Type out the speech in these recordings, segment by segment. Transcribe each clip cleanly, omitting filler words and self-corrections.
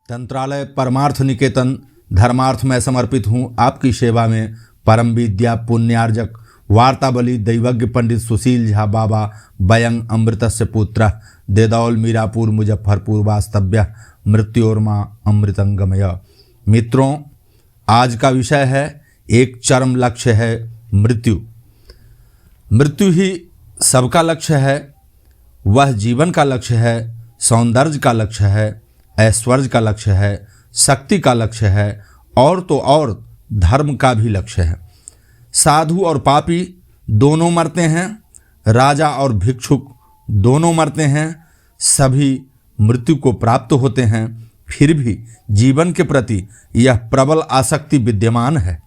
तंत्रालय परमार्थ निकेतन धर्मार्थ में समर्पित हूँ आपकी सेवा में परम विद्या पुण्यार्जक वार्ताबली दैवज्ञ पंडित सुशील झा बाबा बयंग अमृतस्य पुत्र देदौल मीरापुर मुजफ्फरपुर वास्तव्य मृत्योर्मा अमृतंगमय। मित्रों, आज का विषय है एक चरम लक्ष्य है मृत्यु। मृत्यु ही सबका लक्ष्य है, वह जीवन का लक्ष्य है, सौंदर्य का लक्ष्य है, ऐश्वर्य का लक्ष्य है, शक्ति का लक्ष्य है और तो और धर्म का भी लक्ष्य है। साधु और पापी दोनों मरते हैं, राजा और भिक्षुक दोनों मरते हैं, सभी मृत्यु को प्राप्त होते हैं। फिर भी जीवन के प्रति यह प्रबल आसक्ति विद्यमान है।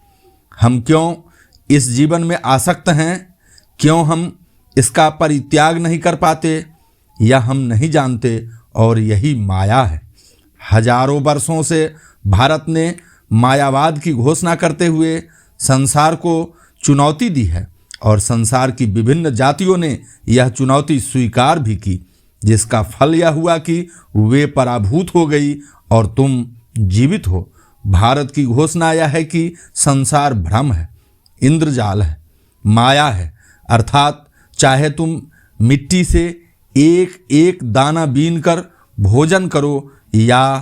हम क्यों इस जीवन में आसक्त हैं, क्यों हम इसका परित्याग नहीं कर पाते, यह हम नहीं जानते और यही माया है। हजारों वर्षों से भारत ने मायावाद की घोषणा करते हुए संसार को चुनौती दी है और संसार की विभिन्न जातियों ने यह चुनौती स्वीकार भी की, जिसका फल यह हुआ कि वे पराभूत हो गई और तुम जीवित हो। भारत की घोषणा यह है कि संसार भ्रम है, इंद्रजाल है, माया है, अर्थात चाहे तुम मिट्टी से एक एक दाना बीन कर भोजन करो या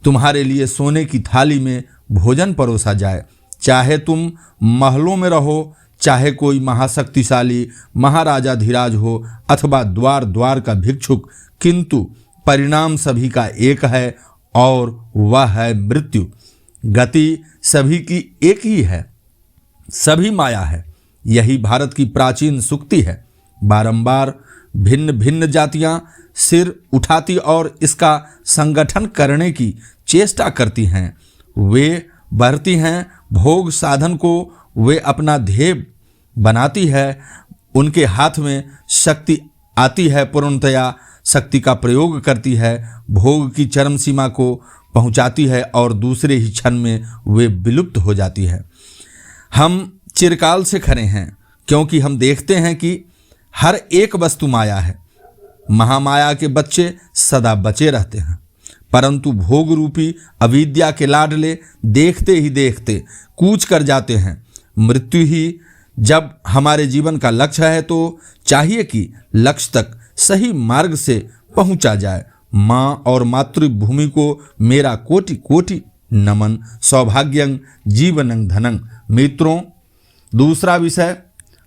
तुम्हारे लिए सोने की थाली में भोजन परोसा जाए, चाहे तुम महलों में रहो, चाहे कोई महाशक्तिशाली महाराजाधिराज हो अथवा द्वार द्वार का भिक्षुक, किंतु परिणाम सभी का एक है और वह है मृत्यु। गति सभी की एक ही है, सभी माया है। यही भारत की प्राचीन सूक्ति है। बारंबार भिन्न भिन्न जातियां सिर उठाती और इसका संगठन करने की चेष्टा करती हैं। वे बढ़ती हैं, भोग साधन को वे अपना ध्येय बनाती है। उनके हाथ में शक्ति आती है, पूर्णतया शक्ति का प्रयोग करती है, भोग की चरम सीमा को पहुंचाती है और दूसरे ही क्षण में वे विलुप्त हो जाती है। हम चिरकाल से खड़े हैं क्योंकि हम देखते हैं कि हर एक वस्तु माया है। महामाया के बच्चे सदा बचे रहते हैं, परंतु भोग रूपी अविद्या के लाडले देखते ही देखते कूच कर जाते हैं। मृत्यु ही जब हमारे जीवन का लक्ष्य है तो चाहिए कि लक्ष्य तक सही मार्ग से पहुंचा जाए। माँ और मातृभूमि को मेरा कोटि कोटि नमन। सौभाग्यं जीवनं धनं। मित्रों, दूसरा विषय,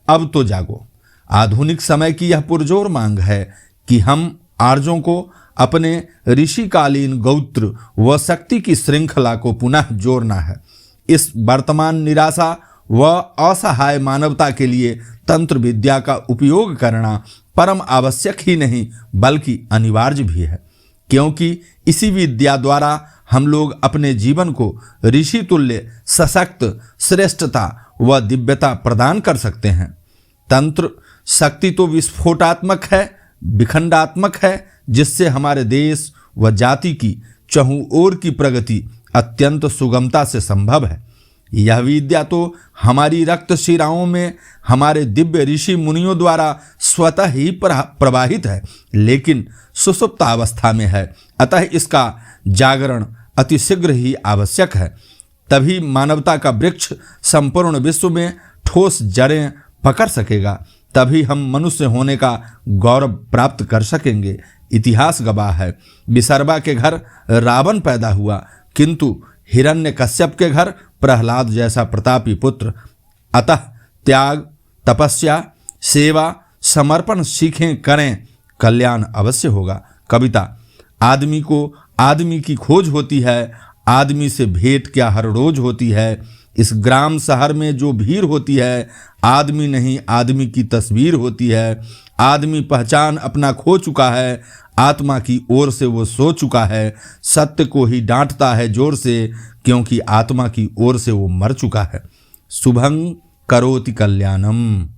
अब तो जागो। आधुनिक समय की यह पुरजोर मांग है कि हम आर्यों को अपने ऋषिकालीन गौत्र व शक्ति की श्रृंखला को पुनः जोड़ना है। इस वर्तमान निराशा व असहाय मानवता के लिए तंत्र विद्या का उपयोग करना परम आवश्यक ही नहीं बल्कि अनिवार्य भी है, क्योंकि इसी विद्या द्वारा हम लोग अपने जीवन को ऋषि तुल्य सशक्त श्रेष्ठता व दिव्यता प्रदान कर सकते हैं। तंत्र शक्ति तो विस्फोटात्मक है, विखंडात्मक है, जिससे हमारे देश व जाति की चहुं ओर की प्रगति अत्यंत सुगमता से संभव है। यह विद्या तो हमारी रक्त शिराओं में हमारे दिव्य ऋषि मुनियों द्वारा स्वतः ही प्रवाहित है, लेकिन सुषुप्त अवस्था में है, अतः इसका जागरण अतिशीघ्र ही आवश्यक है। तभी मानवता का वृक्ष संपूर्ण विश्व में ठोस जड़ें पकड़ सकेगा, तभी हम मनुष्य होने का गौरव प्राप्त कर सकेंगे। इतिहास गवाह है, विसर्वा के घर रावण पैदा हुआ, किंतु हिरण्यकश्यप के घर प्रहलाद जैसा प्रतापी पुत्र। अतः त्याग, तपस्या, सेवा, समर्पण सीखें, करें, कल्याण अवश्य होगा। कविता। आदमी को आदमी की खोज होती है, आदमी से भेंट क्या हर रोज होती है। इस ग्राम शहर में जो भीड़ होती है, आदमी नहीं आदमी की तस्वीर होती है। आदमी पहचान अपना खो चुका है, आत्मा की ओर से वो सो चुका है। सत्य को ही डांटता है जोर से, क्योंकि आत्मा की ओर से वो मर चुका है। शुभं करोति कल्याणम।